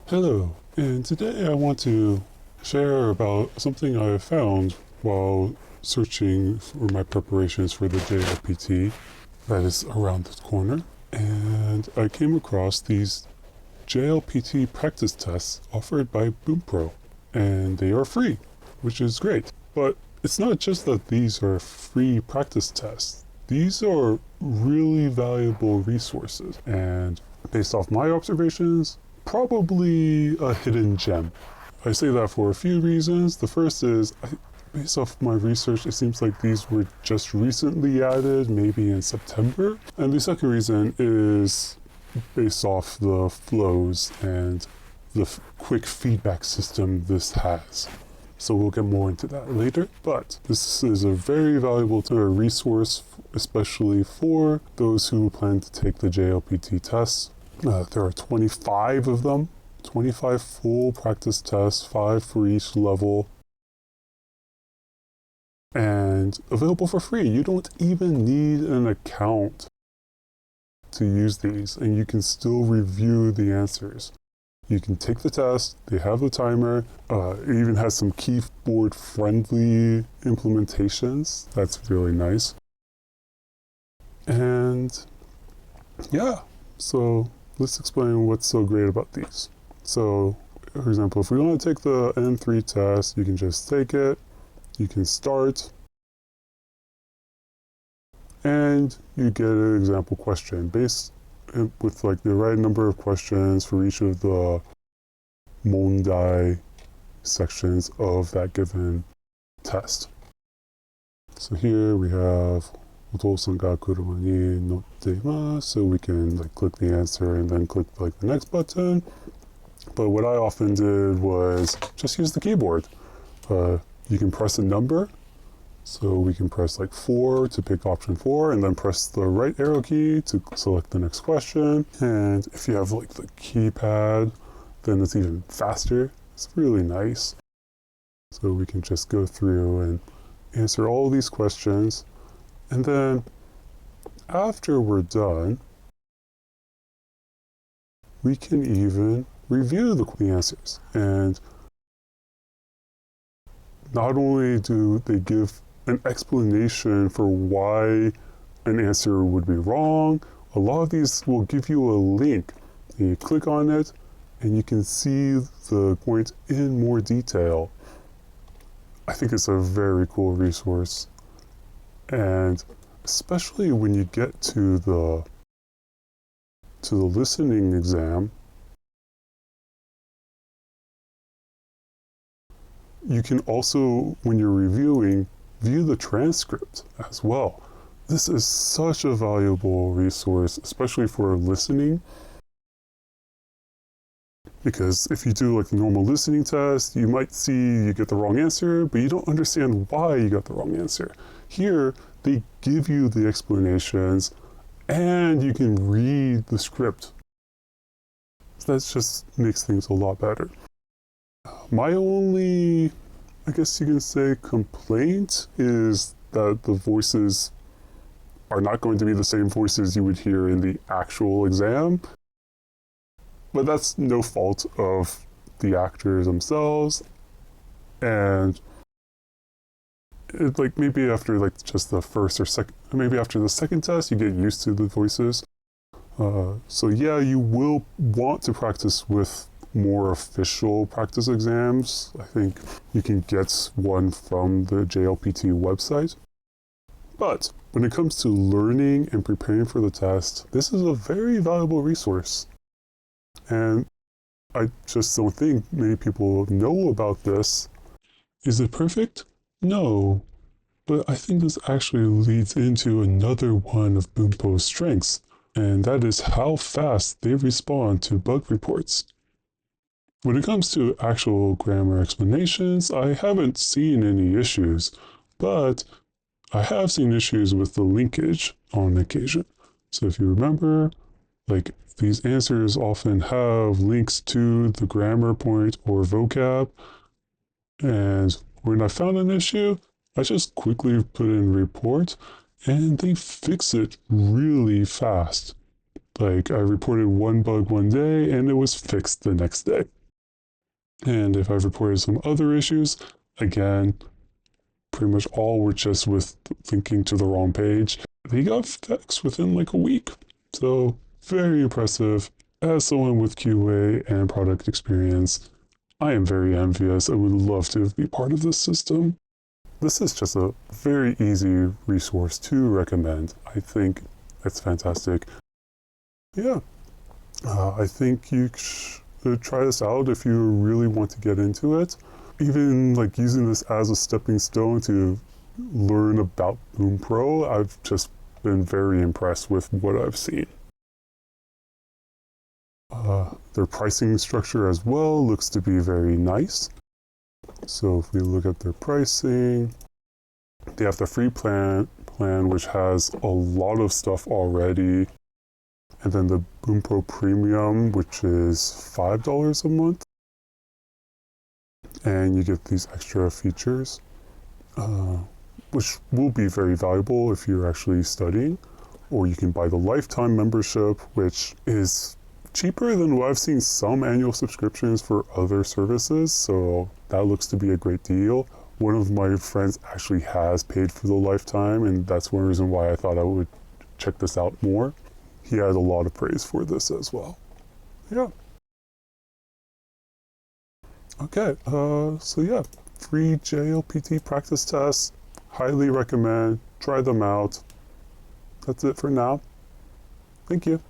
Hello, and today I want to share about something I found while searching for my preparations for the JLPT that is around the corner. And I came across these JLPT practice tests offered by Bunpro, and they are free, which is great. But it's not just that these are free practice tests. These are really valuable resources, and based off my observations, probably a hidden gem. I say that for a few reasons. The first is, based off my research, it seems like these were just recently added, maybe in September. And the second reason is based off the flows and the quick feedback system this has. So we'll get more into that later. But this is a very valuable resource, especially for those who plan to take the JLPT tests. There are 25 of them, 25 full practice tests, 5 for each level, and available for free. You don't even need an account to use these, and you can still review the answers. You can take the test, they have the timer, it even has some keyboard-friendly implementations. That's really nice. And yeah, so let's explain what's so great about these. So, for example, if we want to take the N3 test, you can just take it, you can start, and you get an example question based with like the right number of questions for each of the mondai sections of that given test. So here we have Otosan ga kuruma ni notte imasu, so we can like click the answer and then click like the next button. But what I often did was just use the keyboard. You can press a number, so we can press like 4 to pick option 4, and then press the right arrow key to select the next question. And if you have like the keypad, then it's even faster. It's really nice. So we can just go through and answer all these questions. And then after we're done, we can even review the answers. And not only do they give an explanation for why an answer would be wrong, a lot of these will give you a link. And you click on it, and you can see the point in more detail. I think it's a very cool resource. And especially when you get to the listening exam, you can also, when you're reviewing, view the transcript as well. This is such a valuable resource, especially for listening. Because if you do like the normal listening test, you might see you get the wrong answer, but you don't understand why you got the wrong answer. Here, they give you the explanations, and you can read the script. So that just makes things a lot better. My only, I guess you can say, complaint is that the voices are not going to be the same voices you would hear in the actual exam. But that's no fault of the actors themselves. And like maybe after like just the first or second, maybe after the second test, you get used to the voices. So yeah, you will want to practice with more official practice exams. I think you can get one from the JLPT website. But when it comes to learning and preparing for the test, this is a very valuable resource. And I just don't think many people know about this. Is it perfect? No. But I think this actually leads into another one of Bunpro's strengths, and that is how fast they respond to bug reports. When it comes to actual grammar explanations, I haven't seen any issues, but I have seen issues with the linkage on occasion. So if you remember, like these answers often have links to the grammar point or vocab, and when I found an issue, I just quickly put in report, and they fix it really fast. Like, I reported one bug one day and it was fixed the next day. And if I've reported some other issues, again, pretty much all were just with linking to the wrong page. They got fixed within like a week. So, very impressive. As someone with QA and product experience, I am very envious. I would love to be part of this system. This is just a very easy resource to recommend. I think it's fantastic. Yeah, I think you should try this out if you really want to get into it. Even like using this as a stepping stone to learn about Bunpro, I've just been very impressed with what I've seen. Their pricing structure as well looks to be very nice. So if we look at their pricing, they have the free plan which has a lot of stuff already. And then the Bunpro Premium, which is $5 a month. And you get these extra features, which will be very valuable if you're actually studying. Or you can buy the lifetime membership, which is cheaper than what I've seen some annual subscriptions for other services, so that looks to be a great deal. One of my friends actually has paid for the lifetime, and that's one reason why I thought I would check this out more. He had a lot of praise for this as well. Yeah. Okay, so yeah, free JLPT practice tests. Highly recommend. Try them out. That's it for now. Thank you.